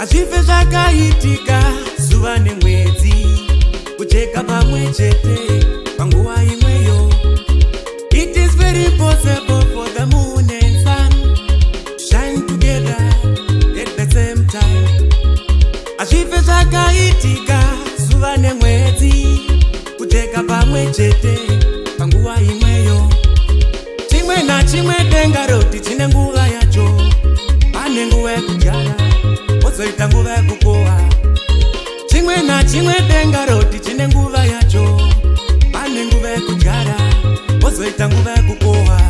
Azvife zvakaitika zuva nemwedzi kucheka pamwe chete panguva imweyo. It is very possible for the moon and sun shine together at the same time. Azvife zvakaitika zuva nemwedzi kucheka pamwe chete panguva imweyo. Chimwe nachimwe denga roti chine nguva yacho. Pane nguva yekudyara pozoita nguva yekukohwa. Chimwe nachimwe denga roti chine nguva yacho. Pane nguva yekudyara pozoita nguva yekukohwa.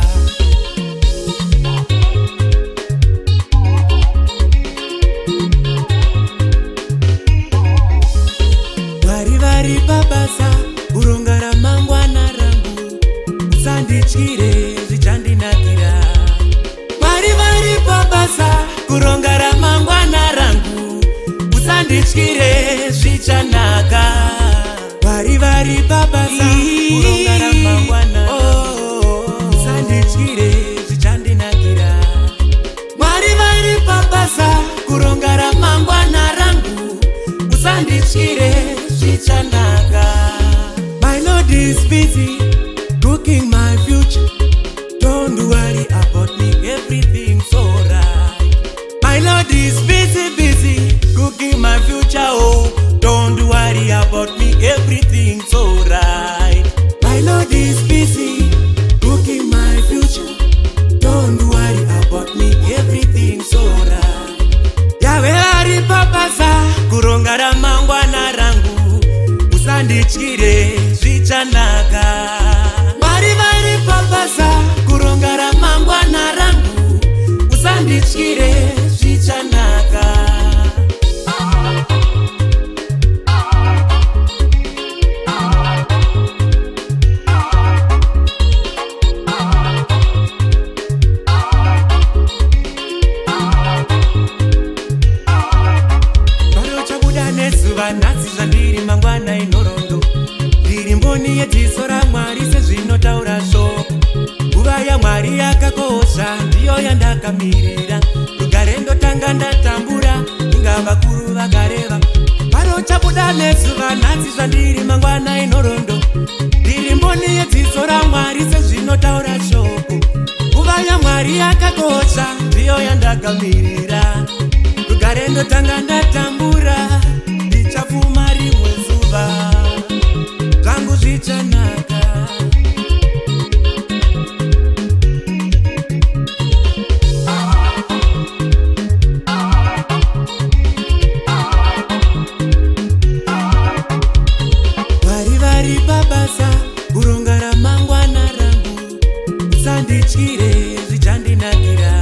Vari vari pabasa kuronga ramangwana rangu, usandityire zvichandinakira. Vari vari pabasa kuronga ramangwana rangu, usandityire zvichanaka. Vari vari pabasa kuronga ramangwana rangu, usandityire zvichandinakira. Vari vari pabasa kuronga ramangwana rangu, usandityire zvichanaka. My Lord is busy cooking my future. Don't worry about me, everything's alright. My Lord is busy cooking my future. Oh, don't worry about me, everything's alright. My Lord is busy cooking my future. Don't worry about me, everything's alright. Yahweh ari pabasa kuronga ramangwana rangu, usandityire zvichanaka. Vari vari pabasa kuronga ramangwana rangu, usandityire zvichanaka. Nezuva nhasi zvandiri mangwana inhorondo, ndiri mboni yedziso raMwari sezvinotaura shoko. Nguva yaMwari yakakosha ndiyo yandakamirira. Rugare ndotanga ndatambura inga vakuru vakareva. Paro chabuda nezuva nhasi zvandiri mangwana inhorondo, ndiri mboni yedziso raMwari sezvinotaura shoko. Nguva yaMwari yakakosha ndiyo yandakamirira. Rugare ndotanga ndatambura ndichapfuma rimwe zuva zvangu zvichanaka. Vari vari pabasa kuronga ramangwana rangu, usandityire zvichandinakira.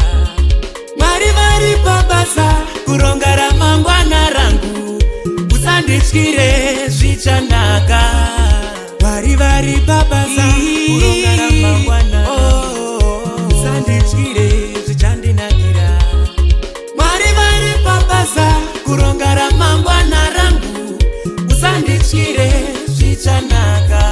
Vari vari pabasa kuronga ramangwana rangu, usandityire zvichanaka. Vari vari pabasa kuronga ramangwana rangu, usandityire zvichandinakira. Vari vari pabasa kuronga ramangwana rangu, usandityire zvichanaka.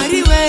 Mwari we